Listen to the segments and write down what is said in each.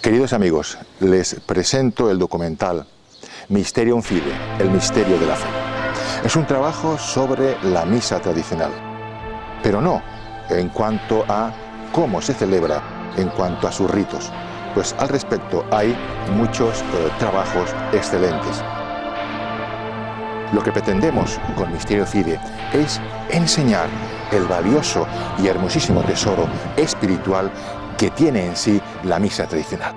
Queridos amigos, les presento el documental Mysterium Fidei, el misterio de la fe. Es un trabajo sobre la misa tradicional, pero no en cuanto a cómo se celebra, en cuanto a sus ritos, pues al respecto hay muchos trabajos excelentes. Lo que pretendemos con Mysterium Fidei es enseñar el valioso y hermosísimo tesoro espiritual que tiene en sí la misa tradicional.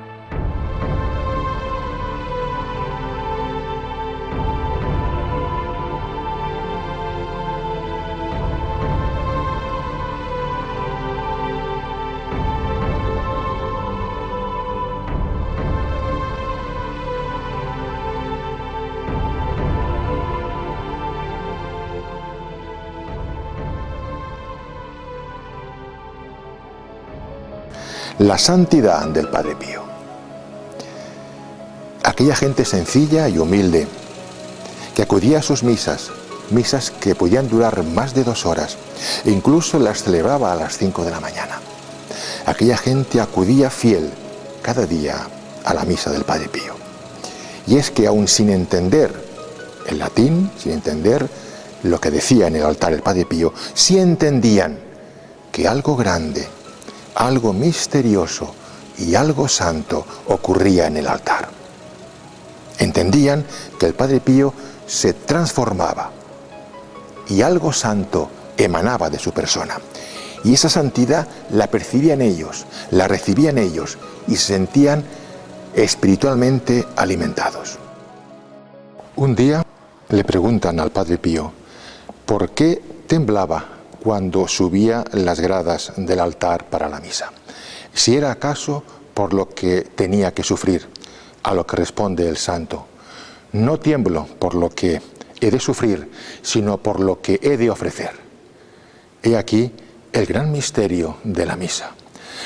La santidad del Padre Pío. Aquella gente sencilla y humilde que acudía a sus misas que podían durar más de 2 horas, e incluso las celebraba a las 5 de la mañana. Aquella gente acudía fiel cada día a la misa del Padre Pío. Y es que aún sin entender el latín, sin entender lo que decía en el altar el Padre Pío, sí entendían que algo grande, algo misterioso y algo santo ocurría en el altar. Entendían que el Padre Pío se transformaba y algo santo emanaba de su persona. Y esa santidad la percibían ellos, la recibían ellos y se sentían espiritualmente alimentados. Un día le preguntan al Padre Pío por qué temblaba cuando subía las gradas del altar para la misa. Si era acaso por lo que tenía que sufrir, a lo que responde el santo: no tiemblo por lo que he de sufrir, sino por lo que he de ofrecer. He aquí el gran misterio de la misa,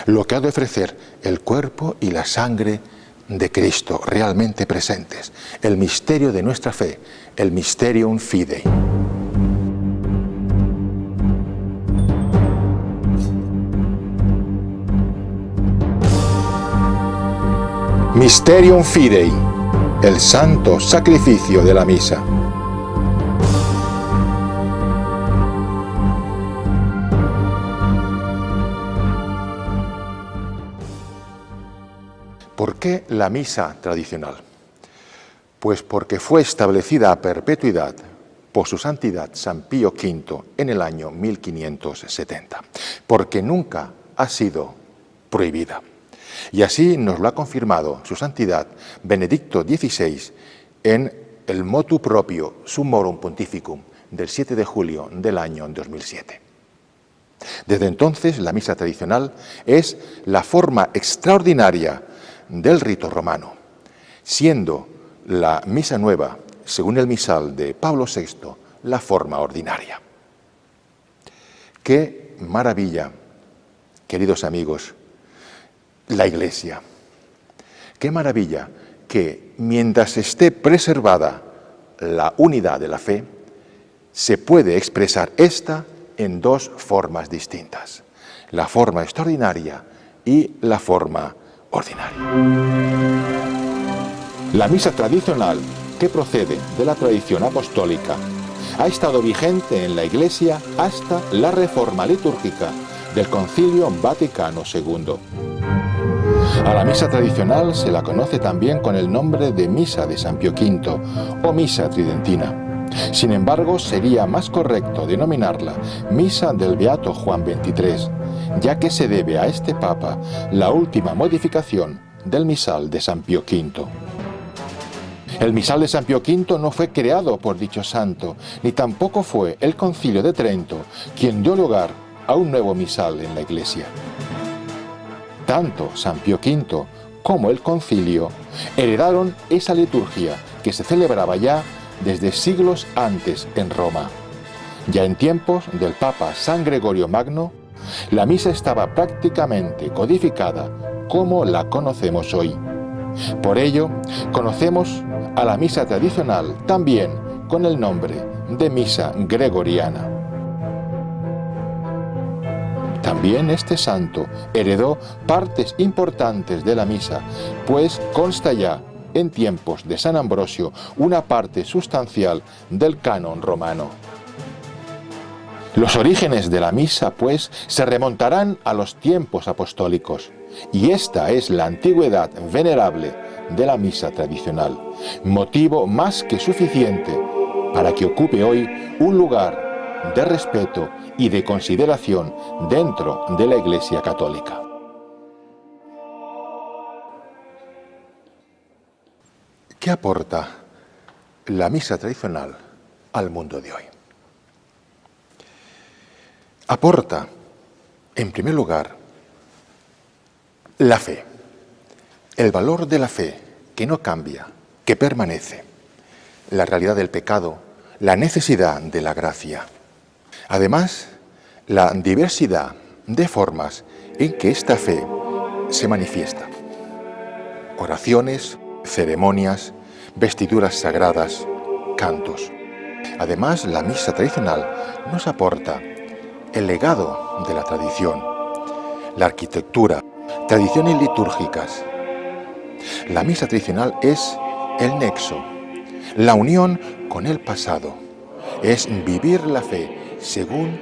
lo que ha de ofrecer el cuerpo y la sangre de Cristo realmente presentes, el misterio de nuestra fe, el Mysterium Fidei. Mysterium Fidei, el santo sacrificio de la misa. ¿Por qué la misa tradicional? Pues porque fue establecida a perpetuidad por su santidad San Pío V en el año 1570, porque nunca ha sido prohibida. Y así nos lo ha confirmado su santidad Benedicto XVI en el Motu Proprio Summorum Pontificum del 7 de julio del año 2007. Desde entonces la misa tradicional es la forma extraordinaria del rito romano, siendo la misa nueva, según el misal de Pablo VI, la forma ordinaria. ¡Qué maravilla, queridos amigos! La Iglesia. Qué maravilla que mientras esté preservada la unidad de la fe, se puede expresar esta en 2 formas distintas: la forma extraordinaria y la forma ordinaria. La misa tradicional, que procede de la tradición apostólica, ha estado vigente en la Iglesia hasta la reforma litúrgica del Concilio Vaticano II. A la misa tradicional se la conoce también con el nombre de Misa de San Pío V o Misa Tridentina. Sin embargo, sería más correcto denominarla Misa del Beato Juan XXIII, ya que se debe a este Papa la última modificación del misal de San Pío V. El misal de San Pío V no fue creado por dicho santo, ni tampoco fue el Concilio de Trento quien dio lugar a un nuevo misal en la Iglesia. Tanto San Pío V como el concilio heredaron esa liturgia que se celebraba ya desde siglos antes en Roma. Ya en tiempos del Papa San Gregorio Magno, la misa estaba prácticamente codificada como la conocemos hoy. Por ello, conocemos a la misa tradicional también con el nombre de misa gregoriana. También este santo heredó partes importantes de la misa, pues consta ya en tiempos de San Ambrosio una parte sustancial del canon romano. Los orígenes de la misa, pues, se remontarán a los tiempos apostólicos, y esta es la antigüedad venerable de la misa tradicional, motivo más que suficiente para que ocupe hoy un lugar de respeto y de consideración dentro de la Iglesia católica. ¿Qué aporta la misa tradicional al mundo de hoy? Aporta, en primer lugar, la fe, el valor de la fe que no cambia, que permanece, la realidad del pecado, la necesidad de la gracia. Además, la diversidad de formas en que esta fe se manifiesta. Oraciones, ceremonias, vestiduras sagradas, cantos. Además, la misa tradicional nos aporta el legado de la tradición, la arquitectura, tradiciones litúrgicas. La misa tradicional es el nexo, la unión con el pasado, es vivir la fe según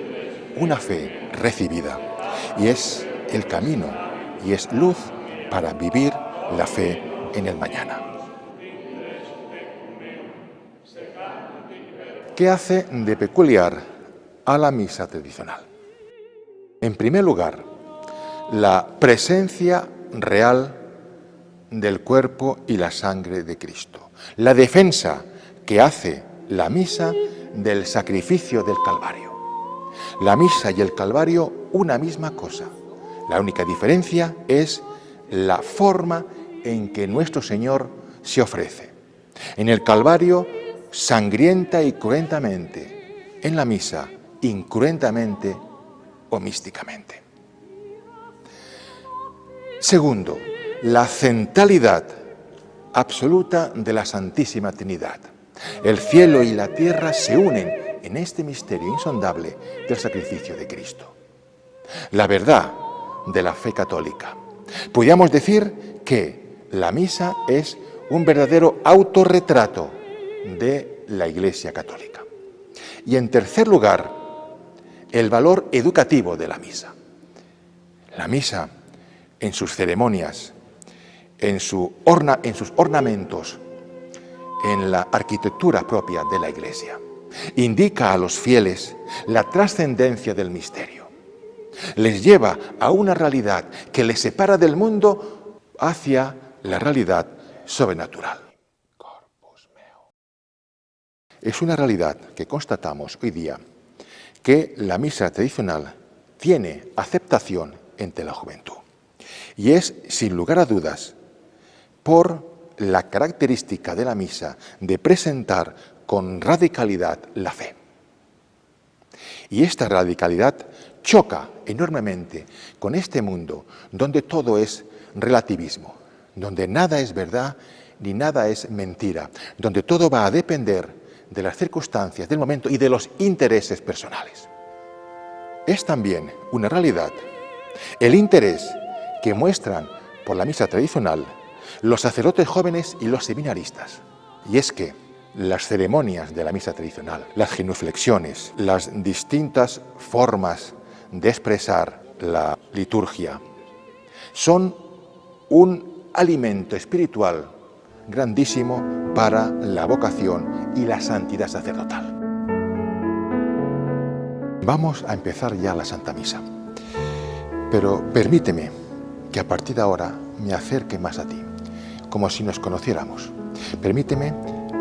una fe recibida, y es el camino y es luz para vivir la fe en el mañana. ¿Qué hace de peculiar a la misa tradicional? En primer lugar, la presencia real del cuerpo y la sangre de Cristo, la defensa que hace la misa del sacrificio del Calvario. La misa y el Calvario, una misma cosa. La única diferencia es la forma en que nuestro Señor se ofrece. En el Calvario, sangrienta y cruentamente. En la misa, incruentamente o místicamente. Segundo, la centralidad absoluta de la Santísima Trinidad. El cielo y la tierra se unen en este misterio insondable del sacrificio de Cristo. La verdad de la fe católica. Podríamos decir que la misa es un verdadero autorretrato de la Iglesia católica. Y en tercer lugar, el valor educativo de la misa. La misa, en sus ceremonias, en sus ornamentos, en la arquitectura propia de la Iglesia, indica a los fieles la trascendencia del misterio. Les lleva a una realidad que les separa del mundo hacia la realidad sobrenatural. Es una realidad que constatamos hoy día, que la misa tradicional tiene aceptación entre la juventud. Y es, sin lugar a dudas, por la característica de la misa de presentar con radicalidad la fe. Y esta radicalidad choca enormemente con este mundo donde todo es relativismo, donde nada es verdad ni nada es mentira, donde todo va a depender de las circunstancias del momento y de los intereses personales. Es también una realidad el interés que muestran por la misa tradicional los sacerdotes jóvenes y los seminaristas. Y es que las ceremonias de la misa tradicional, las genuflexiones, las distintas formas de expresar la liturgia, son un alimento espiritual grandísimo para la vocación y la santidad sacerdotal. Vamos a empezar ya la Santa Misa, pero permíteme que a partir de ahora me acerque más a ti, como si nos conociéramos. Permíteme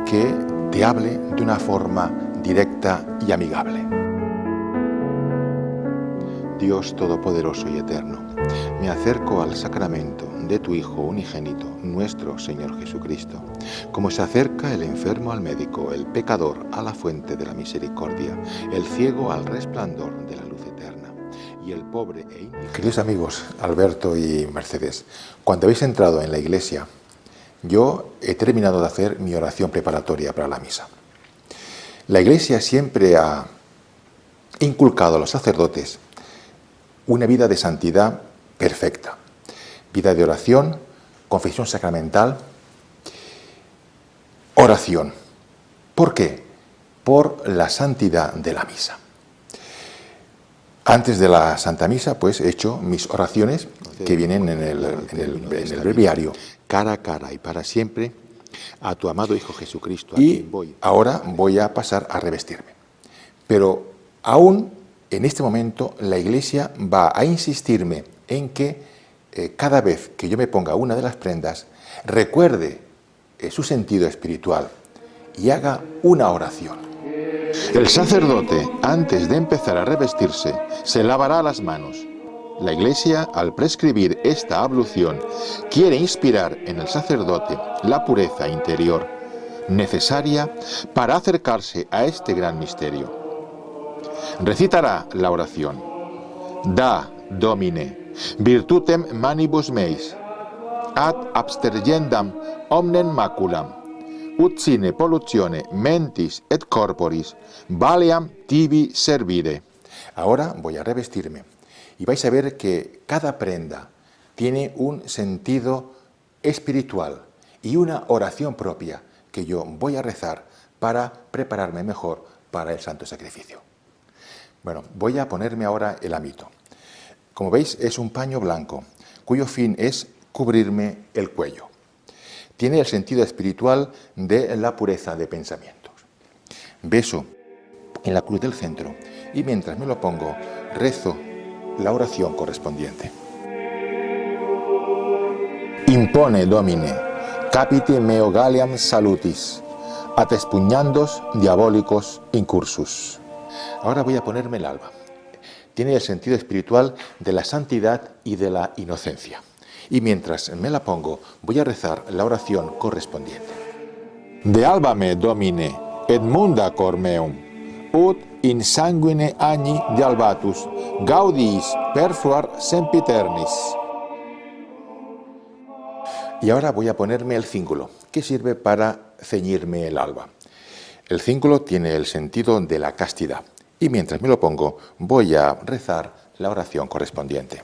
que te hable de una forma directa y amigable. Dios Todopoderoso y Eterno, me acerco al sacramento de tu Hijo unigénito, nuestro Señor Jesucristo, como se acerca el enfermo al médico, el pecador a la fuente de la misericordia, el ciego al resplandor de la luz eterna, y el pobre e indigente. Queridos amigos, Alberto y Mercedes, cuando habéis entrado en la iglesia, yo he terminado de hacer mi oración preparatoria para la misa. La iglesia siempre ha inculcado a los sacerdotes una vida de santidad perfecta, vida de oración, confesión sacramental, oración. ¿Por qué? Por la santidad de la misa. Antes de la Santa Misa, pues he hecho mis oraciones que vienen en el breviario. Cara a cara y para siempre, a tu amado Hijo Jesucristo, a quien voy. Ahora voy a pasar a revestirme. Pero aún en este momento la Iglesia va a insistirme en que cada vez que yo me ponga una de las prendas, recuerde su sentido espiritual y haga una oración. El sacerdote, antes de empezar a revestirse, se lavará las manos. La Iglesia, al prescribir esta ablución, quiere inspirar en el sacerdote la pureza interior, necesaria para acercarse a este gran misterio. Recitará la oración: Da, Domine, virtutem manibus meis, ad abstergendam omnem maculam, ut sine pollutione mentis et corporis valeam tibi servire. Ahora voy a revestirme y vais a ver que cada prenda tiene un sentido espiritual y una oración propia que yo voy a rezar para prepararme mejor para el santo sacrificio. Bueno, voy a ponerme ahora el hábito. Como veis, es un paño blanco, cuyo fin es cubrirme el cuello. Tiene el sentido espiritual de la pureza de pensamientos. Beso en la cruz del centro y mientras me lo pongo, rezo la oración correspondiente. Impone, Domine, capite meo galliam salutis, at expugnandos diabolicos incursus. Ahora voy a ponerme el alba. Tiene el sentido espiritual de la santidad y de la inocencia. Y mientras me la pongo, voy a rezar la oración correspondiente. De albame, Domine, et munda cor meum, ut in sanguine agni de albatus, gaudis perfluar sempiternis. Y ahora voy a ponerme el cíngulo, que sirve para ceñirme el alba. El cíngulo tiene el sentido de la castidad. Y mientras me lo pongo, voy a rezar la oración correspondiente.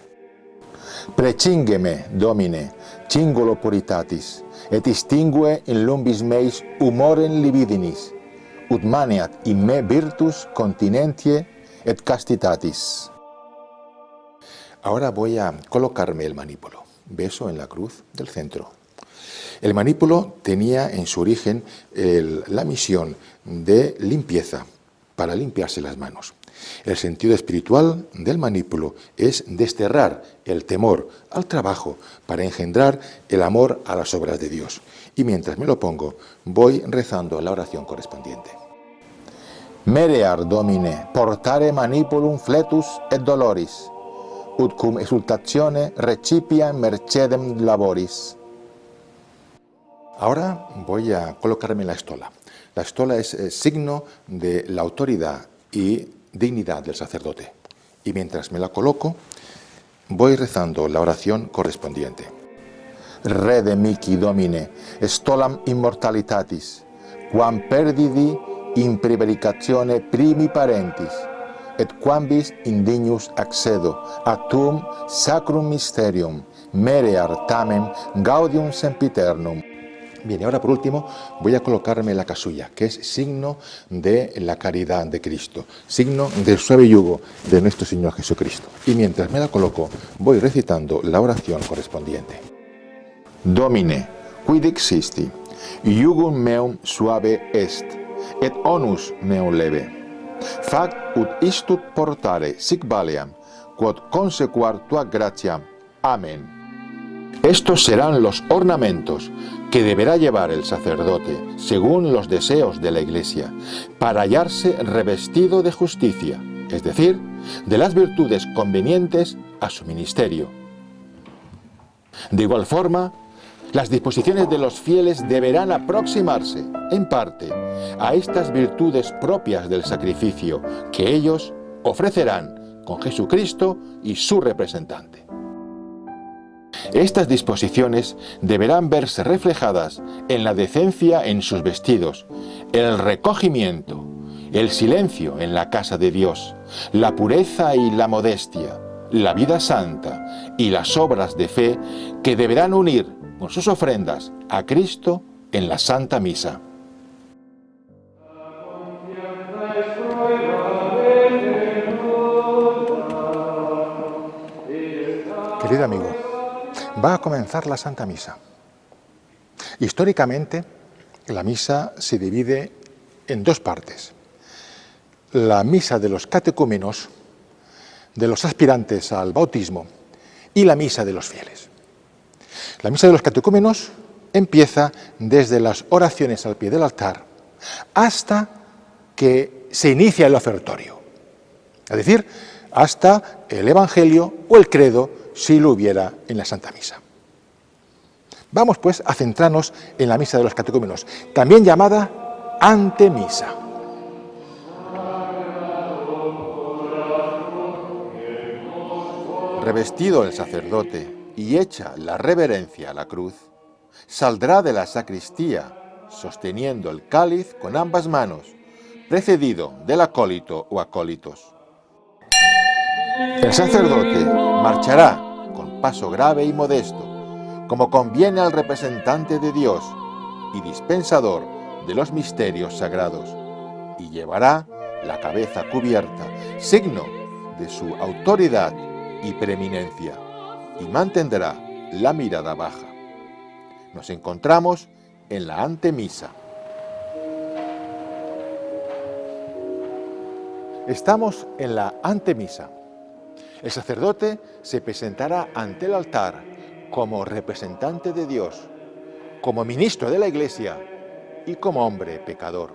Precingeme, Domine, cingulo puritatis, et extingue in lumbis meis humorem libidinis, ut maneat in me virtus continentie et castitatis. Ahora voy a colocarme el manípulo. Beso en la cruz del centro. El manípulo tenía en su origen la misión de limpieza, para limpiarse las manos. El sentido espiritual del manípulo es desterrar el temor al trabajo para engendrar el amor a las obras de Dios. Y mientras me lo pongo, voy rezando la oración correspondiente. Merear, Domine, portare manipulum fletus et doloris, ut cum exultatione recipia mercedem laboris. Ahora voy a colocarme la estola. La estola es signo de la autoridad y dignidad del sacerdote. Y mientras me la coloco, voy rezando la oración correspondiente. Rede mihi, Domine, stolam immortalitatis, quam perdidi in prevaricatione primi parentis, et quambis indignus accedo a tuum sacrum mysterium, merear tamen gaudium sempiternum. Bien, y ahora por último voy a colocarme la casulla, que es signo de la caridad de Cristo, signo del suave yugo de nuestro Señor Jesucristo. Y mientras me la coloco, voy recitando la oración correspondiente. Domine, quid existi, iugum meum suave est, et onus meum leve. Fac ut istut portare sic valeam, quod consequar tua gratiam. Amén. Estos serán los ornamentos que deberá llevar el sacerdote, según los deseos de la Iglesia, para hallarse revestido de justicia, es decir, de las virtudes convenientes a su ministerio. De igual forma, las disposiciones de los fieles deberán aproximarse, en parte, a estas virtudes propias del sacrificio que ellos ofrecerán con Jesucristo y su representante. Estas disposiciones deberán verse reflejadas en la decencia en sus vestidos, el recogimiento, el silencio en la casa de Dios, la pureza y la modestia, la vida santa y las obras de fe que deberán unir con sus ofrendas a Cristo en la Santa Misa. Querido amigo, va a comenzar la Santa Misa. Históricamente, la misa se divide en dos partes. La misa de los catecúmenos, de los aspirantes al bautismo, y la misa de los fieles. La misa de los catecúmenos empieza desde las oraciones al pie del altar hasta que se inicia el ofertorio, es decir, hasta el Evangelio o el credo, si lo hubiera en la Santa Misa. Vamos pues a centrarnos en la misa de los catecúmenos, también llamada antemisa. Revestido el sacerdote y hecha la reverencia a la cruz, saldrá de la sacristía sosteniendo el cáliz con ambas manos, precedido del acólito o acólitos. El sacerdote marchará con paso grave y modesto, como conviene al representante de Dios y dispensador de los misterios sagrados, y llevará la cabeza cubierta, signo de su autoridad y preeminencia, y mantendrá la mirada baja. Nos encontramos en la antemisa. Estamos en la antemisa. El sacerdote se presentará ante el altar como representante de Dios, como ministro de la Iglesia y como hombre pecador.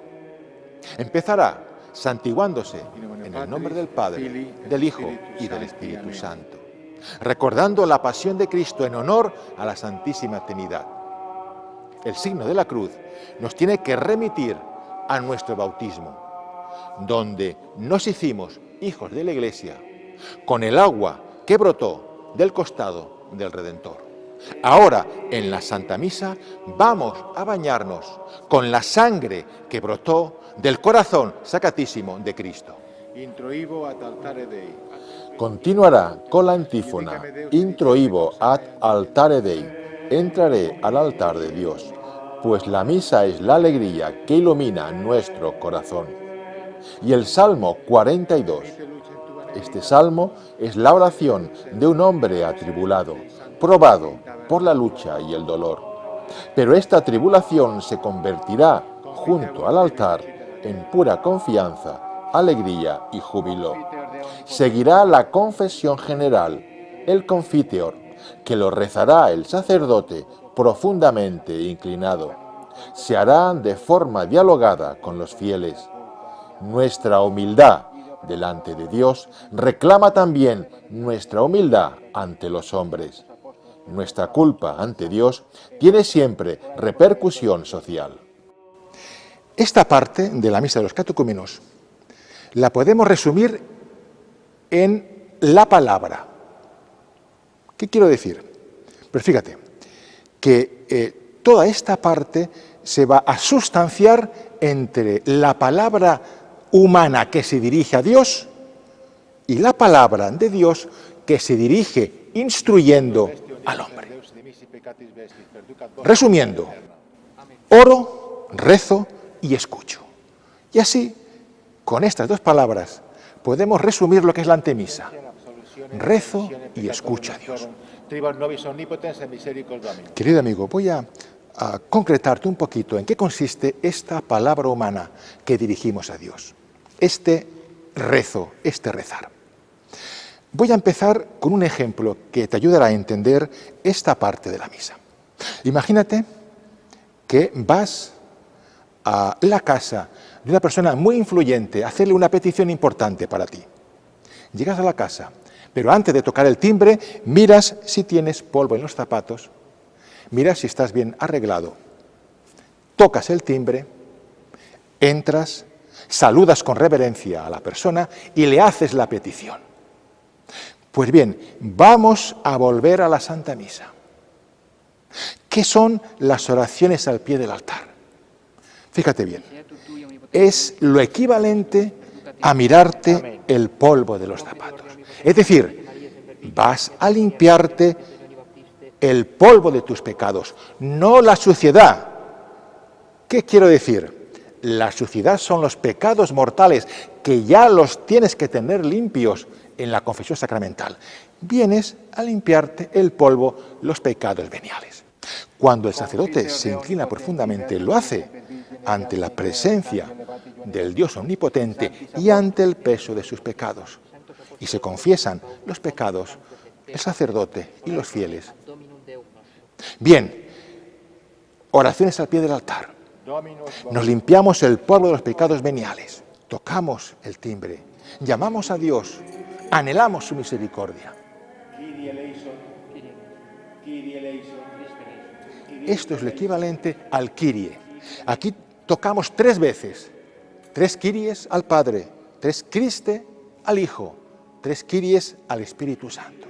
Empezará santiguándose en el nombre del Padre, del Hijo y del Espíritu Santo, recordando la pasión de Cristo en honor a la Santísima Trinidad. El signo de la cruz nos tiene que remitir a nuestro bautismo, donde nos hicimos hijos de la Iglesia con el agua que brotó del costado del Redentor. Ahora, en la Santa Misa, vamos a bañarnos con la sangre que brotó del corazón sacratísimo de Cristo. Continuará con la antífona: Introibo ad altare Dei, entraré al altar de Dios, pues la misa es la alegría que ilumina nuestro corazón. Y el Salmo 42. Este salmo es la oración de un hombre atribulado, probado por la lucha y el dolor. Pero esta tribulación se convertirá, junto al altar, en pura confianza, alegría y júbilo. Seguirá la confesión general, el confiteor, que lo rezará el sacerdote profundamente inclinado. Se hará de forma dialogada con los fieles. Nuestra humildad delante de Dios reclama también nuestra humildad ante los hombres. Nuestra culpa ante Dios tiene siempre repercusión social. Esta parte de la misa de los catecúmenos la podemos resumir en la palabra. ¿Qué quiero decir? Pues fíjate que toda esta parte se va a sustanciar entre la palabra humana que se dirige a Dios y la palabra de Dios que se dirige instruyendo al hombre. Resumiendo, oro, rezo y escucho. Y así, con estas dos palabras, podemos resumir lo que es la antemisa. Rezo y escucho a Dios. Querido amigo, voy a concretarte un poquito en qué consiste esta palabra humana que dirigimos a Dios. Este rezo, este rezar. Voy a empezar con un ejemplo que te ayudará a entender esta parte de la misa. Imagínate que vas a la casa de una persona muy influyente a hacerle una petición importante para ti. Llegas a la casa, pero antes de tocar el timbre, miras si tienes polvo en los zapatos, miras si estás bien arreglado, tocas el timbre, entras, saludas con reverencia a la persona y le haces la petición. Pues bien, vamos a volver a la Santa Misa. ¿Qué son las oraciones al pie del altar? Fíjate bien, es lo equivalente a mirarte el polvo de los zapatos. Es decir, vas a limpiarte el polvo de tus pecados, no la suciedad. ¿Qué quiero decir? La suciedad son los pecados mortales que ya los tienes que tener limpios en la confesión sacramental. Vienes a limpiarte el polvo, los pecados veniales. Cuando el sacerdote se inclina profundamente, lo hace ante la presencia del Dios omnipotente y ante el peso de sus pecados. Y se confiesan los pecados, el sacerdote y los fieles. Bien, oraciones al pie del altar. Nos limpiamos el polvo de los pecados veniales, tocamos el timbre, llamamos a Dios, anhelamos su misericordia. Esto es lo equivalente al Kyrie. Aquí tocamos 3 veces, 3 Kyries al Padre, 3 Christe al Hijo, 3 Kyries al Espíritu Santo.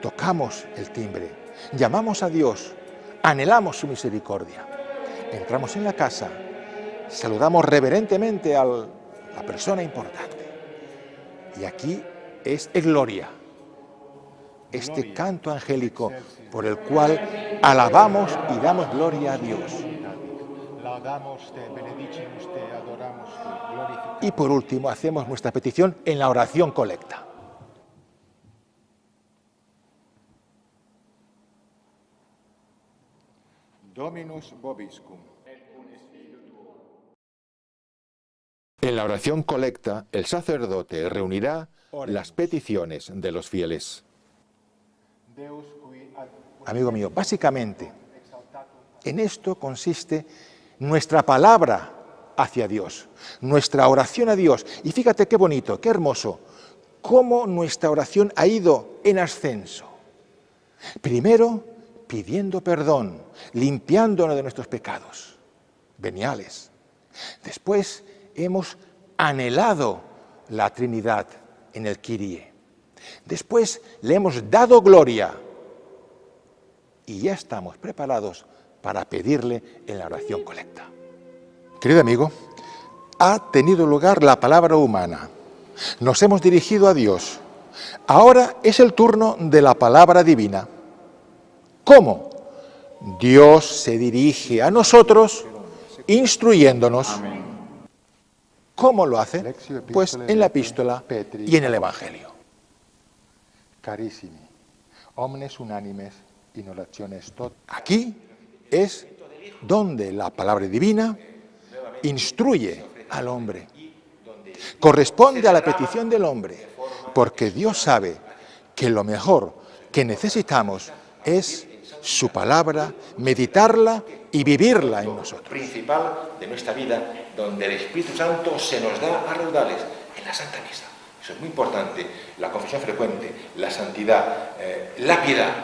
Tocamos el timbre, llamamos a Dios, anhelamos su misericordia. Entramos en la casa, saludamos reverentemente a la persona importante. Y aquí es gloria, este canto angélico por el cual alabamos y damos gloria a Dios. Y por último hacemos nuestra petición en la oración colecta. Dominus vobiscum. En la oración colecta, el sacerdote reunirá las peticiones de los fieles. Amigo mío, básicamente, en esto consiste nuestra palabra hacia Dios, nuestra oración a Dios. Y fíjate qué bonito, qué hermoso, cómo nuestra oración ha ido en ascenso. Primero, pidiendo perdón, limpiándonos de nuestros pecados veniales. Después hemos anhelado la Trinidad en el Kyrie. Después le hemos dado gloria y ya estamos preparados para pedirle en la oración colecta. Querido amigo, ha tenido lugar la palabra humana. Nos hemos dirigido a Dios. Ahora es el turno de la palabra divina. ¿Cómo? Dios se dirige a nosotros instruyéndonos. ¿Cómo lo hace? Pues en la epístola y en el Evangelio. Carissimi, omnes unánimes in orationes tot. Aquí es donde la palabra divina instruye al hombre. Corresponde a la petición del hombre, porque Dios sabe que lo mejor que necesitamos es su palabra, meditarla y vivirla en nosotros. Principal de nuestra vida, donde el Espíritu Santo se nos da a raudales, en la Santa Misa. Eso es muy importante, la confesión frecuente, la santidad, la piedad,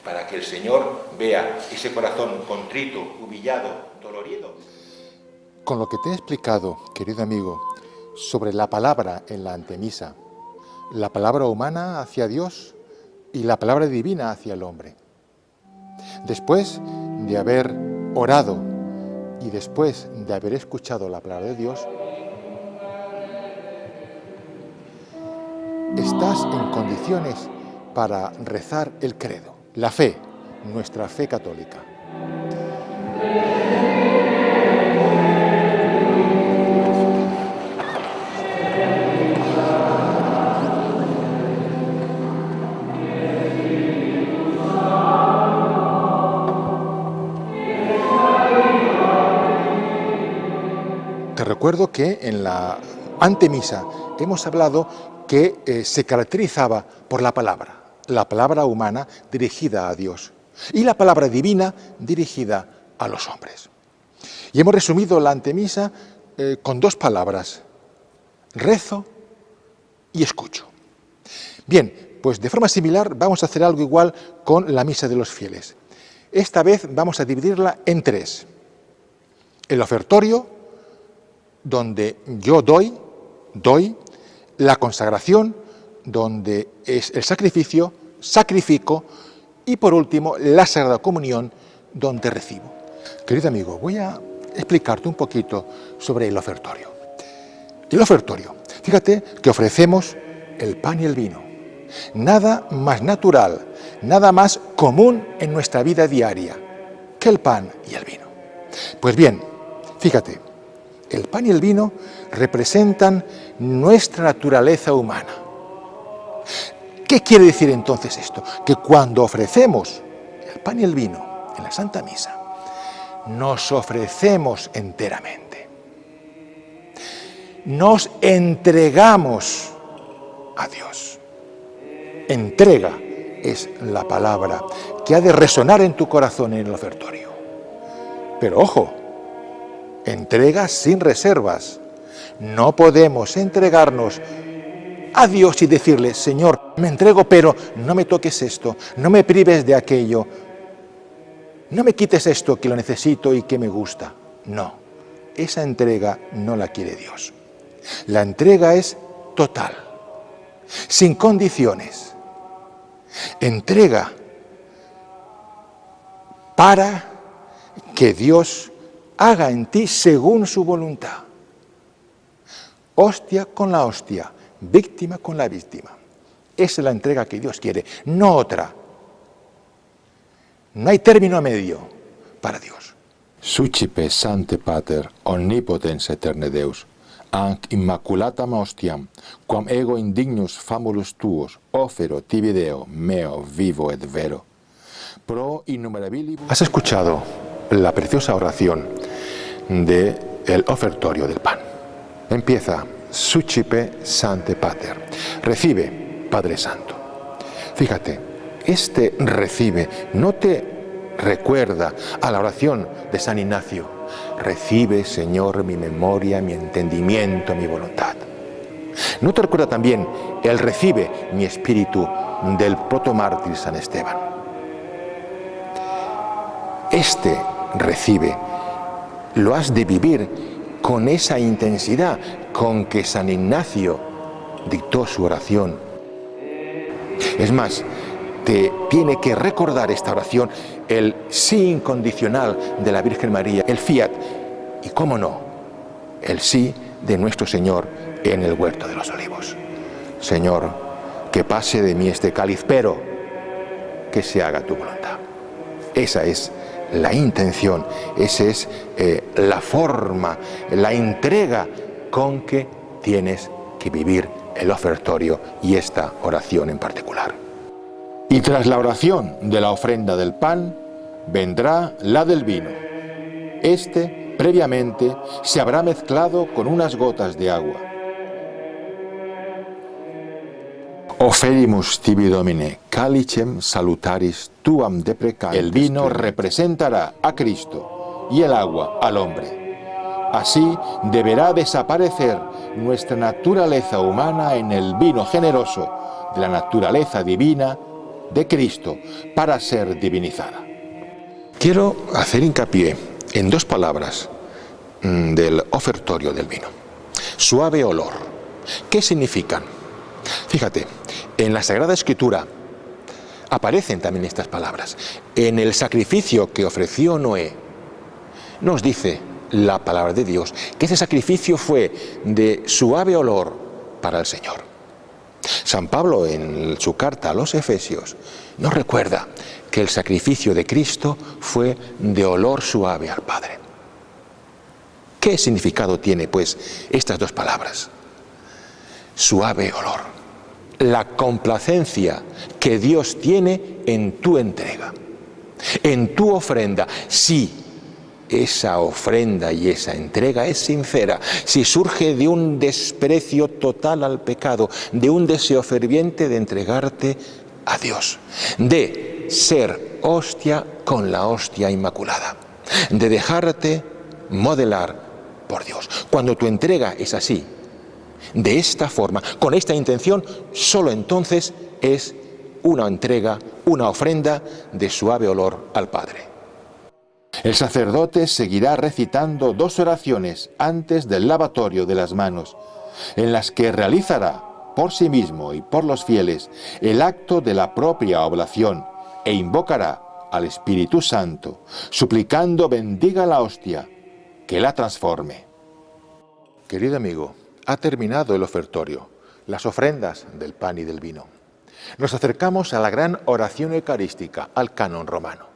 para que el Señor vea ese corazón contrito, humillado, dolorido. Con lo que te he explicado, querido amigo, sobre la palabra en la antemisa, la palabra humana hacia Dios y la palabra divina hacia el hombre. Después de haber orado y después de haber escuchado la palabra de Dios, estás en condiciones para rezar el credo, la fe, nuestra fe católica. Te recuerdo que en la antemisa hemos hablado que se caracterizaba por la palabra humana dirigida a Dios y la palabra divina dirigida a los hombres. Y hemos resumido la antemisa con 2 palabras, rezo y escucho. Bien, pues de forma similar vamos a hacer algo igual con la misa de los fieles. Esta vez vamos a dividirla en 3. El ofertorio, donde yo doy, la consagración, donde es el sacrificio, sacrifico, y por último, la Sagrada Comunión, donde recibo. Querido amigo, voy a explicarte un poquito sobre el ofertorio. El ofertorio, fíjate que ofrecemos el pan y el vino, nada más natural, nada más común en nuestra vida diaria que el pan y el vino. Pues bien, fíjate, el pan y el vino representan nuestra naturaleza humana. ¿Qué quiere decir entonces esto? Que cuando ofrecemos el pan y el vino en la Santa Misa, nos ofrecemos enteramente. Nos entregamos a Dios. Entrega es la palabra que ha de resonar en tu corazón en el ofertorio. Pero ojo, entrega sin reservas. No podemos entregarnos a Dios y decirle, Señor, me entrego, pero no me toques esto, no me prives de aquello, no me quites esto que lo necesito y que me gusta. No, esa entrega no la quiere Dios. La entrega es total, sin condiciones. Entrega para que Dios haga en ti según su voluntad. Hostia con la hostia, víctima con la víctima. Esa es la entrega que Dios quiere, no otra. No hay término medio para Dios. Sucipe Sancte Pater, omnipotens eterne Deus, anc immaculatam hostiam, quam ego indignus famulus tuos, ofero tibi Deo, meo vivo et vero. Pro innumerabilibus... Has escuchado la preciosa oración del ofertorio del pan. Empieza, Sucipe Sancte Pater, recibe, Padre Santo. Fíjate, este recibe no te recuerda a la oración de San Ignacio. Recibe, Señor, mi memoria, mi entendimiento, mi voluntad. ¿No te recuerda también el recibe mi espíritu del protomártir San Esteban? Este recibe lo has de vivir con esa intensidad con que San Ignacio dictó su oración. Es más, te tiene que recordar esta oración el sí incondicional de la Virgen María, el fiat, y cómo no, el sí de nuestro Señor en el huerto de los olivos. Señor, que pase de mí este cáliz, pero que se haga tu voluntad. Esa es la intención, esa es la forma, la entrega con que tienes que vivir el ofertorio y esta oración en particular. Y tras la oración de la ofrenda del pan, vendrá la del vino. Este, previamente, se habrá mezclado con unas gotas de agua. Oferimus tibi Domine, calicem salutaris tuam deprecantes. El vino representará a Cristo y el agua al hombre. Así deberá desaparecer nuestra naturaleza humana en el vino generoso de la naturaleza divina de Cristo para ser divinizada. Quiero hacer hincapié en dos palabras del ofertorio del vino. Suave olor. ¿Qué significan? Fíjate, en la Sagrada Escritura aparecen también estas palabras. En el sacrificio que ofreció Noé, nos dice la palabra de Dios que ese sacrificio fue de suave olor para el Señor. San Pablo, en su carta a los Efesios, nos recuerda que el sacrificio de Cristo fue de olor suave al Padre. ¿Qué significado tiene, pues, estas dos palabras? Suave olor. La complacencia que Dios tiene en tu entrega, en tu ofrenda. Si esa ofrenda y esa entrega es sincera, si surge de un desprecio total al pecado, de un deseo ferviente de entregarte a Dios, de ser hostia con la hostia inmaculada, de dejarte modelar por Dios. Cuando tu entrega es así, de esta forma, con esta intención, solo entonces es una entrega, una ofrenda de suave olor al Padre. El sacerdote seguirá recitando dos oraciones antes del lavatorio de las manos, en las que realizará por sí mismo y por los fieles el acto de la propia oblación e invocará al Espíritu Santo, suplicando bendiga la hostia, que la transforme. Querido amigo, ha terminado el ofertorio, las ofrendas del pan y del vino. Nos acercamos a la gran oración eucarística, al canon romano.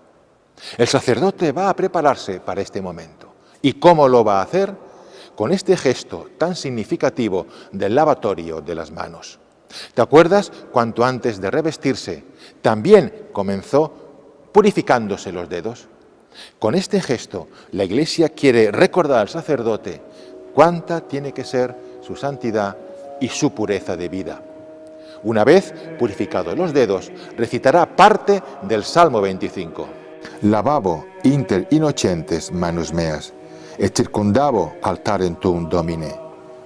El sacerdote va a prepararse para este momento. ¿Y cómo lo va a hacer? Con este gesto tan significativo del lavatorio de las manos. ¿Te acuerdas? Cuanto antes de revestirse, también comenzó purificándose los dedos. Con este gesto, la Iglesia quiere recordar al sacerdote cuánta tiene que ser su santidad y su pureza de vida. Una vez purificados los dedos, recitará parte del Salmo 25. Lavabo inter innocentes manus meas, et circundavo altarem tuum Domine,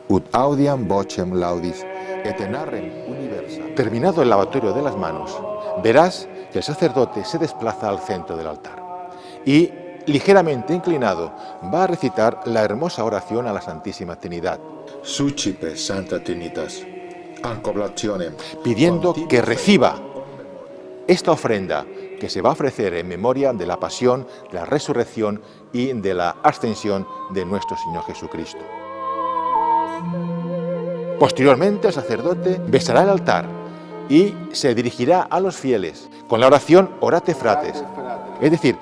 ut audiam vocem laudis, et enarrem universa. Terminado el lavatorio de las manos, verás que el sacerdote se desplaza al centro del altar y, ligeramente inclinado, va a recitar la hermosa oración a la Santísima Trinidad, Sucipe Santa Trinitas, ancoblationem, pidiendo que reciba esta ofrenda que se va a ofrecer en memoria de la pasión, de la resurrección y de la ascensión de nuestro Señor Jesucristo. Posteriormente, el sacerdote besará el altar y se dirigirá a los fieles con la oración Orate Frates, es decir,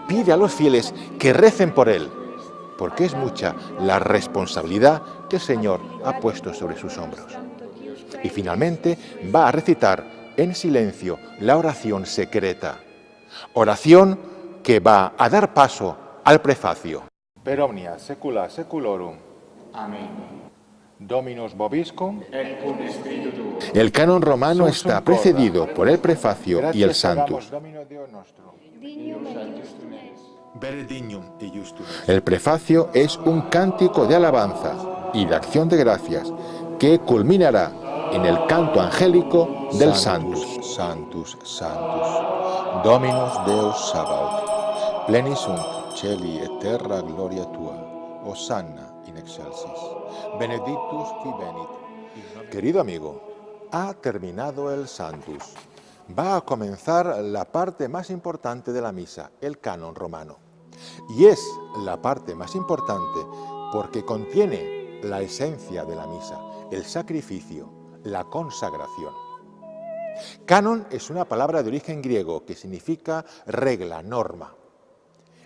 pide a los fieles que recen por él, porque es mucha la responsabilidad que el Señor ha puesto sobre sus hombros. Y finalmente va a recitar en silencio la oración secreta, oración que va a dar paso al prefacio. Per omnia secula seculorum. Amén. Dominus vobiscum. Et cum spiritu tuo. El canon romano está precedido por el prefacio y el Sanctus. El prefacio es un cántico de alabanza y de acción de gracias que culminará en el canto angélico del Sanctus. Sanctus, Sanctus, Dominus Deus Sabaoth, plenis sunt celi et terra gloria tua, Hosanna in excelsis, benedictus qui venit. Querido amigo, ha terminado el Sanctus. Va a comenzar la parte más importante de la misa, el canon romano. Y es la parte más importante porque contiene la esencia de la misa, el sacrificio, la consagración. Canon es una palabra de origen griego que significa regla, norma.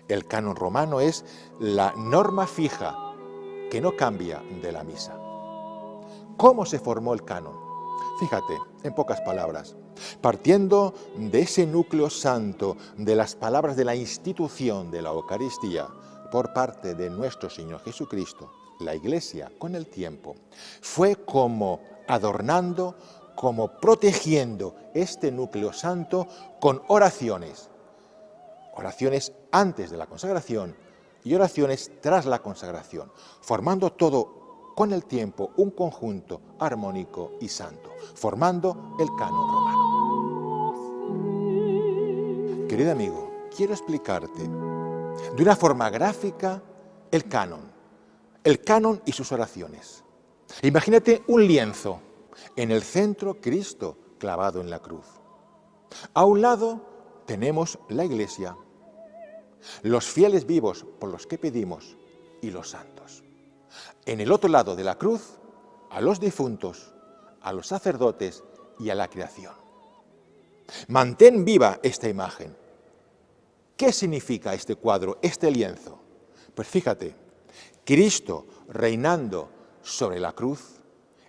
El canon romano es la norma fija que no cambia de la misa. ¿Cómo se formó el canon? Fíjate, en pocas palabras, partiendo de ese núcleo santo de las palabras de la institución de la Eucaristía por parte de nuestro Señor Jesucristo, la Iglesia, con el tiempo, fue como adornando, como protegiendo este núcleo santo con oraciones. Oraciones antes de la consagración y oraciones tras la consagración, formando todo con el tiempo un conjunto armónico y santo, formando el canon romano. Querido amigo, quiero explicarte de una forma gráfica el canon y sus oraciones. Imagínate un lienzo, en el centro Cristo clavado en la cruz. A un lado tenemos la Iglesia, los fieles vivos por los que pedimos y los santos. En el otro lado de la cruz, a los difuntos, a los sacerdotes y a la creación. Mantén viva esta imagen. ¿Qué significa este cuadro, este lienzo? Pues fíjate, Cristo reinando sobre la cruz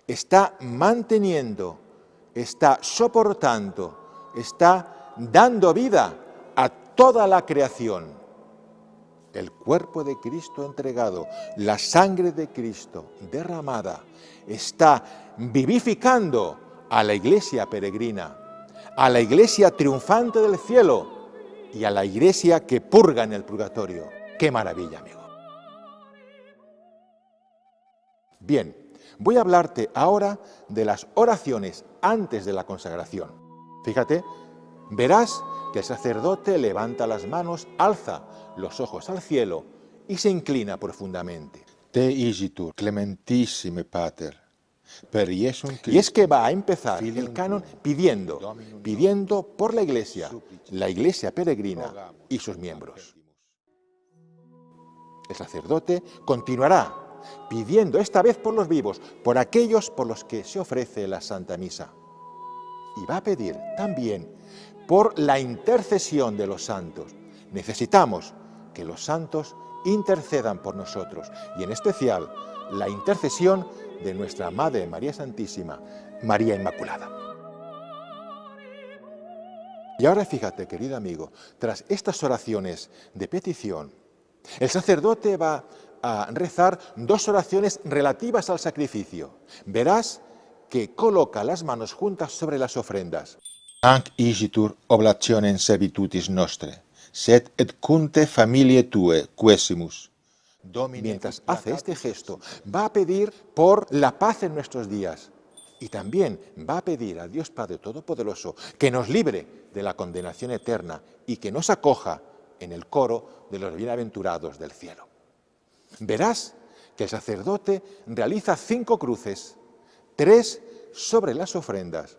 está manteniendo, está soportando, está dando vida a toda la creación. El cuerpo de Cristo entregado, la sangre de Cristo derramada, está vivificando a la iglesia peregrina, a la iglesia triunfante del cielo y a la iglesia que purga en el purgatorio. ¡Qué maravilla, amigo! Bien, voy a hablarte ahora de las oraciones antes de la consagración. Fíjate, verás que el sacerdote levanta las manos, alza los ojos al cielo y se inclina profundamente. Te igitur, clementissime Pater, per Iesum Christum. Y es que va a empezar el canon pidiendo por la iglesia peregrina y sus miembros. El sacerdote continuará pidiendo esta vez por los vivos, por aquellos por los que se ofrece la Santa Misa. y va a pedir también por la intercesión de los santos. Necesitamos que los santos intercedan por nosotros y en especial la intercesión de nuestra Madre María Santísima, María Inmaculada. Y ahora fíjate, querido amigo, tras estas oraciones de petición, el sacerdote va a rezar dos oraciones relativas al sacrificio. Verás que coloca las manos juntas sobre las ofrendas. Anc igitur oblationem servitutis nostre, sed et cunte familiae tue quesimus. Mientras hace este gesto, va a pedir por la paz en nuestros días y también va a pedir a Dios Padre Todopoderoso que nos libre de la condenación eterna y que nos acoja en el coro de los bienaventurados del cielo. Verás que el sacerdote realiza 5 cruces, 3 sobre las ofrendas,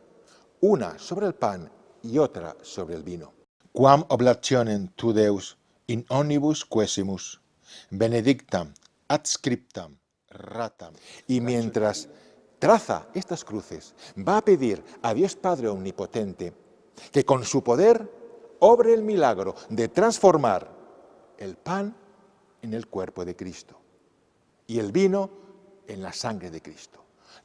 una sobre el pan y otra sobre el vino. Quam oblationem tu Deus in omnibus quesimus, benedictam, adscriptam, ratam. Y mientras traza estas cruces, va a pedir a Dios Padre Omnipotente que con su poder obre el milagro de transformar el pan en el cuerpo de Cristo y el vino en la sangre de Cristo.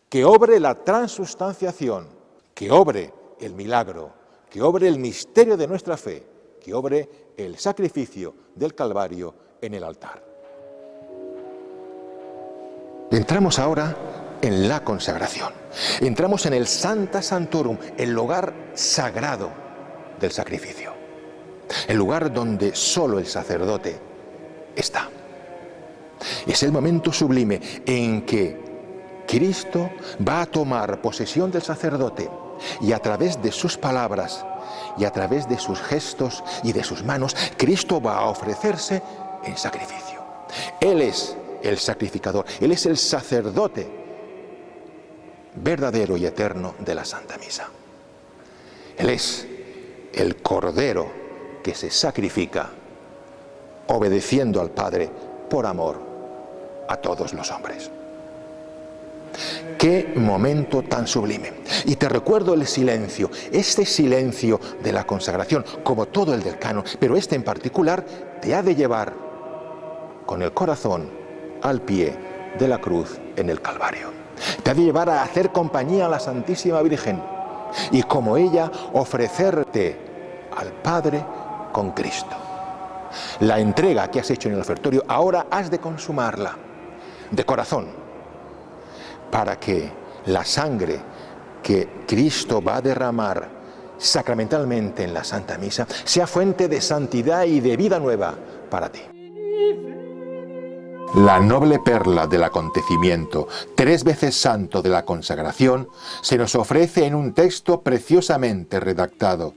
Que obre la transustanciación, que obre el milagro, que obre el misterio de nuestra fe, que obre el sacrificio del Calvario en el altar. Entramos ahora en la consagración. Entramos en el Sancta Sanctorum, el lugar sagrado del sacrificio. El lugar donde solo el sacerdote está. Es el momento sublime en que Cristo va a tomar posesión del sacerdote y a través de sus palabras y a través de sus gestos y de sus manos, Cristo va a ofrecerse en sacrificio. Él es el sacrificador, Él es el sacerdote verdadero y eterno de la Santa Misa. Él es el Cordero que se sacrifica obedeciendo al Padre por amor a todos los hombres. ¡Qué momento tan sublime! Y te recuerdo el silencio, este silencio de la consagración, como todo el del canon, pero este en particular te ha de llevar con el corazón al pie de la cruz en el Calvario. Te ha de llevar a hacer compañía a la Santísima Virgen y como ella ofrecerte al Padre con Cristo. La entrega que has hecho en el ofertorio, ahora has de consumarla de corazón, para que la sangre que Cristo va a derramar sacramentalmente en la Santa Misa sea fuente de santidad y de vida nueva para ti. La noble perla del acontecimiento, 3 veces santo de la consagración, se nos ofrece en un texto preciosamente redactado.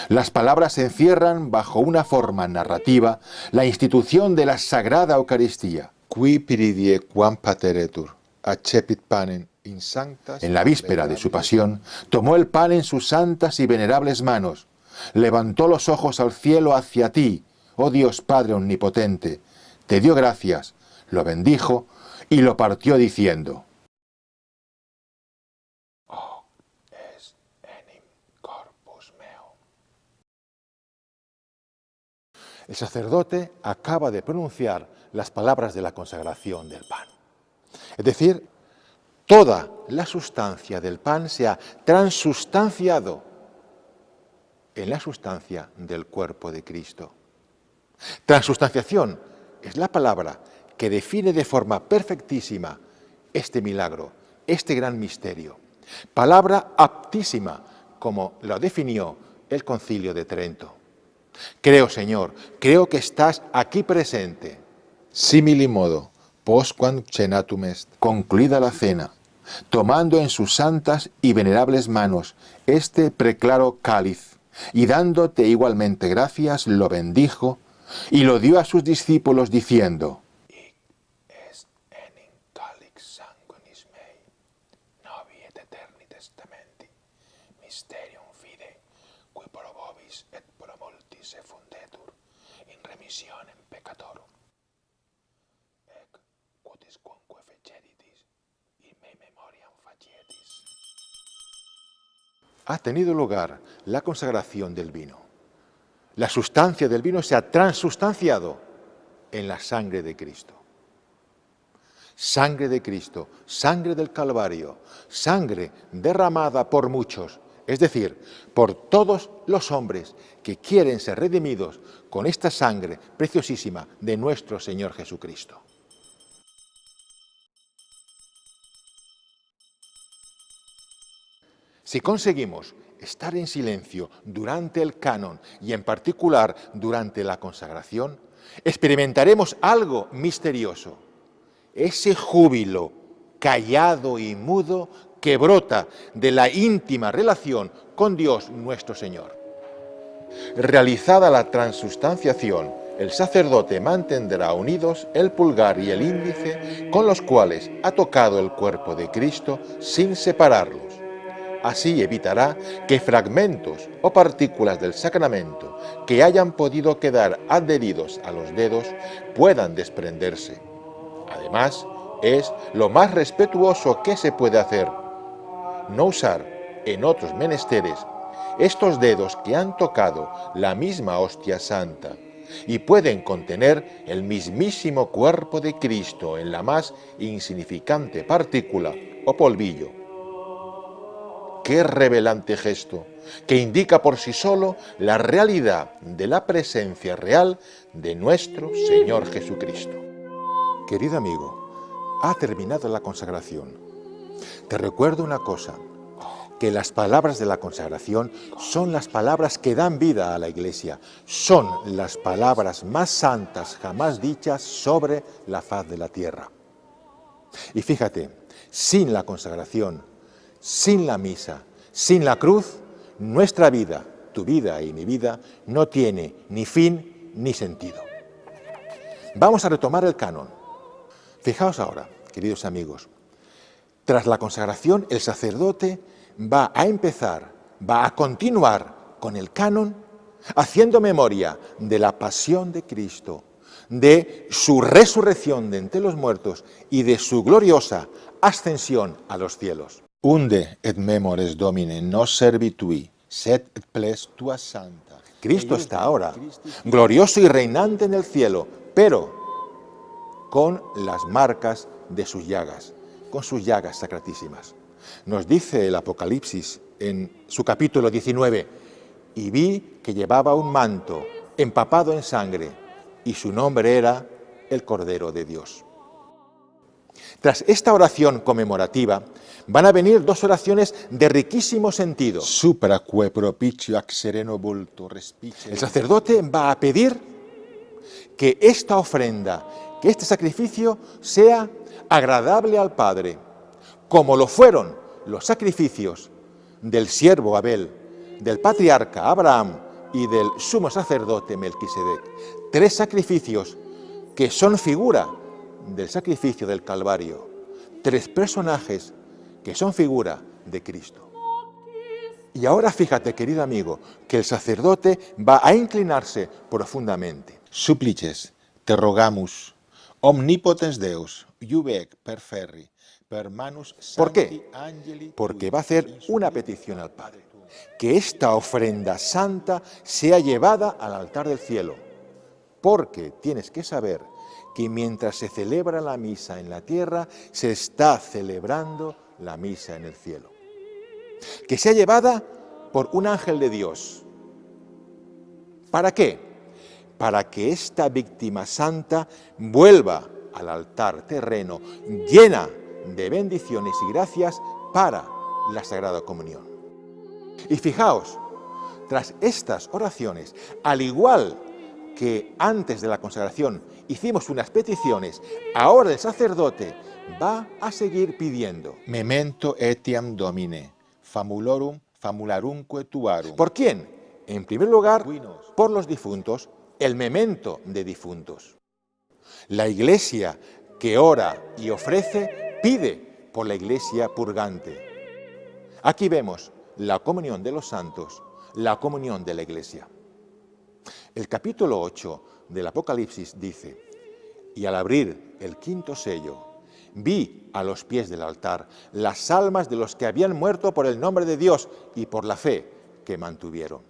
Las palabras encierran bajo una forma narrativa la institución de la Sagrada Eucaristía. Qui piridie quam pateretur, accepit panem in sanctas. En la víspera de su pasión, tomó el pan en sus santas y venerables manos, levantó los ojos al cielo hacia ti, oh Dios Padre Omnipotente, te dio gracias, lo bendijo y lo partió diciendo: Oh, es enim corpus meo. El sacerdote acaba de pronunciar las palabras de la consagración del pan. Es decir, toda la sustancia del pan se ha transustanciado en la sustancia del cuerpo de Cristo. Transustanciación es la palabra que define de forma perfectísima este milagro, este gran misterio. Palabra aptísima, como lo definió el Concilio de Trento. Creo, Señor, creo que estás aquí presente. Simili modo, postquam cenatum est. Concluida la cena, tomando en sus santas y venerables manos este preclaro cáliz, y dándote igualmente gracias, lo bendijo y lo dio a sus discípulos diciendo: Hic est enim calix sanguinis mei, novi et eterni testamenti, mysterium fidei, qui pro vobis et pro multis effundetur in remissionem peccatorum. Ec quodusquamque feceritis, in me memoriam facietis. ha tenido lugar la consagración del vino. La sustancia del vino se ha transustanciado en la sangre de Cristo. Sangre de Cristo, sangre del Calvario, sangre derramada por muchos, es decir, por todos los hombres que quieren ser redimidos con esta sangre preciosísima de nuestro Señor Jesucristo. Si conseguimos estar en silencio durante el canon y en particular durante la consagración, experimentaremos algo misterioso. Ese júbilo callado y mudo que brota de la íntima relación con Dios nuestro Señor. Realizada la transustanciación, el sacerdote mantendrá unidos el pulgar y el índice con los cuales ha tocado el cuerpo de Cristo sin separarlos. Así evitará que fragmentos o partículas del sacramento que hayan podido quedar adheridos a los dedos puedan desprenderse. Además, es lo más respetuoso que se puede hacer. No usar en otros menesteres estos dedos que han tocado la misma hostia santa y pueden contener el mismísimo cuerpo de Cristo en la más insignificante partícula o polvillo. Qué revelante gesto, que indica por sí solo la realidad de la presencia real de nuestro Señor Jesucristo. Querido amigo, ha terminado la consagración. Te recuerdo una cosa, que las palabras de la consagración son las palabras que dan vida a la Iglesia, son las palabras más santas jamás dichas sobre la faz de la tierra. Y fíjate, sin la consagración, sin la misa, sin la cruz, nuestra vida, tu vida y mi vida, no tiene ni fin ni sentido. Vamos a retomar el canon. Fijaos ahora, queridos amigos, tras la consagración el sacerdote va a continuar con el canon, haciendo memoria de la pasión de Cristo, de su resurrección de entre los muertos y de su gloriosa ascensión a los cielos. Unde et memores Domine nos servitui, sed et ples tua santa. Cristo está ahora, glorioso y reinante en el cielo, pero con las marcas de sus llagas, con sus llagas sacratísimas. Nos dice el Apocalipsis en su capítulo 19, y vi que llevaba un manto empapado en sangre, y su nombre era el Cordero de Dios. Tras esta oración conmemorativa, van a venir dos oraciones de riquísimo sentido. Supraque propicio ac sereno vulto respice. El sacerdote va a pedir que esta ofrenda, que este sacrificio sea agradable al Padre, como lo fueron los sacrificios del siervo Abel, del patriarca Abraham y del sumo sacerdote Melquisedec. Tres sacrificios que son figura del sacrificio del Calvario. Tres personajes que son figura de Cristo. Y ahora fíjate, querido amigo, que el sacerdote va a inclinarse profundamente. Supplices, te rogamus, omnipotens Deus, iuvec per ferri, per manus sancti. ¿Por qué? Porque va a hacer una petición al Padre. Que esta ofrenda santa sea llevada al altar del cielo. Porque tienes que saber que mientras se celebra la misa en la tierra, se está celebrando la misa en el cielo. Que sea llevada por un ángel de Dios. ¿Para qué? Para que esta víctima santa vuelva al altar terreno llena de bendiciones y gracias para la Sagrada Comunión. Y fijaos, tras estas oraciones, al igual que antes de la consagración hicimos unas peticiones, ahora el sacerdote va a seguir pidiendo. Memento etiam Domine, famularumque tuarum. ¿Por quién? En primer lugar, por los difuntos, el memento de difuntos. La Iglesia que ora y ofrece, pide por la Iglesia purgante. Aquí vemos la comunión de los santos, la comunión de la Iglesia. El capítulo 8 del Apocalipsis dice: y al abrir el quinto sello, vi a los pies del altar las almas de los que habían muerto por el nombre de Dios y por la fe que mantuvieron.